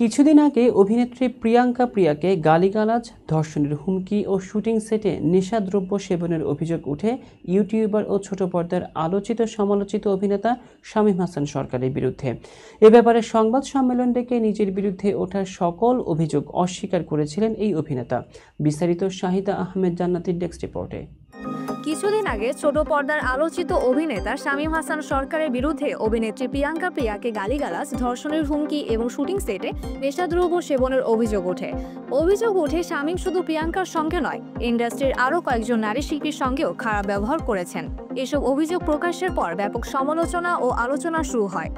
কিছুদিন আগে অভিনেত্রী প্রিয়াঙ্কা প্রিয়াকে গালিগালাজ, ধর্ষণের হুমকি ও শুটিং সেটে নেশাদ্রব্য সেবনের অভিযোগ উঠে ইউটিউবার ও ছোট পর্দার আলোচিত সমালোচিত অভিনেতা শামীম হাসান সরকারের বিরুদ্ধে। এ ব্যাপারে সংবাদ সম্মেলন ডেকে নিজের বিরুদ্ধে ওঠা সকল অভিযোগ অস্বীকার করেছিলেন এই অভিনেতা। বিস্তারিত শাহিদা আহমেদ জান্নাতির ডেস্ক রিপোর্টে। কিছুদিন আগে ছোট পর্দার আলোচিত অভিনেতা শামীম হাসান সরকারের বিরুদ্ধে অভিনেত্রী প্রিয়াঙ্কা প্রিয়াকে গালিগালাজ, ধর্ষণের হুমকি এবং শুটিং সেটে নেশাদ্রব্য সেবনের অভিযোগ ওঠে। শামীম শুধু প্রিয়াঙ্কার সঙ্গে নয়, ইন্ডাস্ট্রির আরও কয়েকজন নারী শিল্পীর সঙ্গেও খারাপ ব্যবহার করেছেন। এসব অভিযোগ প্রকাশের পর ব্যাপক সমালোচনা ও আলোচনা শুরু হয়।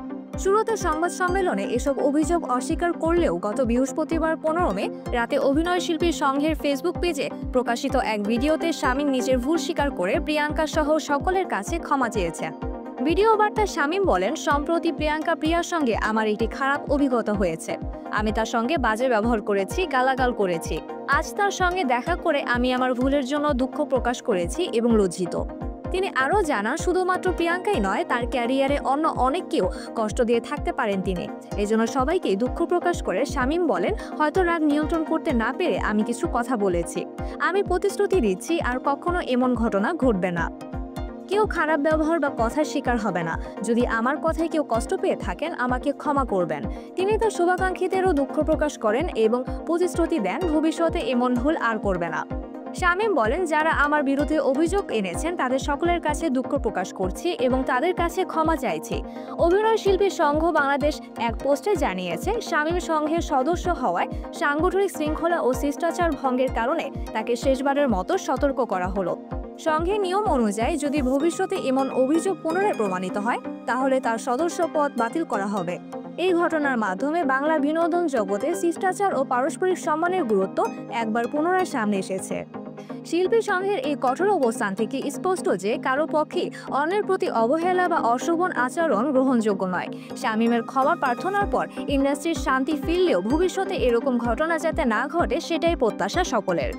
শুরুতে সংবাদ সম্মেলনে এসব অভিযোগ অস্বীকার করলেও গত বৃহস্পতিবার 15 মে রাতে অভিনয় শিল্পী সংঘের ফেসবুক পেজে প্রকাশিত এক ভিডিওতে শামীম নিজের ভুল স্বীকার করে প্রিয়াঙ্কা সহ সকলের কাছে ক্ষমা চেয়েছেন। ভিডিও বার্তায় শামীম বলেন, সম্প্রতি প্রিয়াঙ্কা প্রিয়ার সঙ্গে আমার একটি খারাপ অভিজ্ঞতা হয়েছে। আমি তার সঙ্গে বাজে ব্যবহার করেছি, গালাগাল করেছি। আজ তার সঙ্গে দেখা করে আমি আমার ভুলের জন্য দুঃখ প্রকাশ করেছি এবং লজ্জিত। তিনি আরও জানান, শুধুমাত্র প্রিয়াঙ্কাই নয়, তার ক্যারিয়ারে অন্য অনেককেও কষ্ট দিয়ে থাকতে পারেন তিনি। এজন্য সবাইকে দুঃখ প্রকাশ করে শামীম বলেন, হয়তো রাগ নিয়ন্ত্রণ করতে না পেরে আমি কিছু কথা বলেছি। আমি প্রতিশ্রুতি দিচ্ছি আর কখনো এমন ঘটনা ঘটবে না। কেউ খারাপ ব্যবহার বা কথার শিকার হবে না। যদি আমার কথায় কেউ কষ্ট পেয়ে থাকেন, আমাকে ক্ষমা করবেন। তিনি তার শুভাকাঙ্ক্ষীদেরও দুঃখ প্রকাশ করেন এবং প্রতিশ্রুতি দেন ভবিষ্যতে এমন ভুল আর করবে না। শামীম বলেন, যারা আমার বিরুদ্ধে অভিযোগ এনেছেন তাদের সকলের কাছে দুঃখ প্রকাশ করছি এবং তাদের কাছে ক্ষমা চাইছি। অভিনয় শিল্পী সংঘ বাংলাদেশ এক পোস্টে জানিয়েছে, শামীম সংঘের সদস্য হওয়ায় সাংগঠনিক শৃঙ্খলা ও শিষ্টাচার ভঙ্গের কারণে তাকে শেষবারের মতো সতর্ক করা হলো। সংঘের নিয়ম অনুযায়ী যদি ভবিষ্যতে এমন অভিযোগ পুনরায় প্রমাণিত হয়, তাহলে তার সদস্য পদ বাতিল করা হবে। এই ঘটনার মাধ্যমে বাংলা বিনোদন জগতে শিষ্টাচার ও পারস্পরিক সম্মানের গুরুত্ব একবার পুনরায় সামনে এসেছে। শিল্পী সংঘের এই কঠোর অবস্থান থেকে স্পষ্ট যে কারো পক্ষে অন্যের প্রতি অবহেলা বা অশোভন আচরণ গ্রহণযোগ্য নয়। শামীমের ক্ষমা প্রার্থনার পর ইন্ডাস্ট্রির শান্তি ফিরলেও ভবিষ্যতে এরকম ঘটনা যাতে না ঘটে, সেটাই প্রত্যাশা সকলের।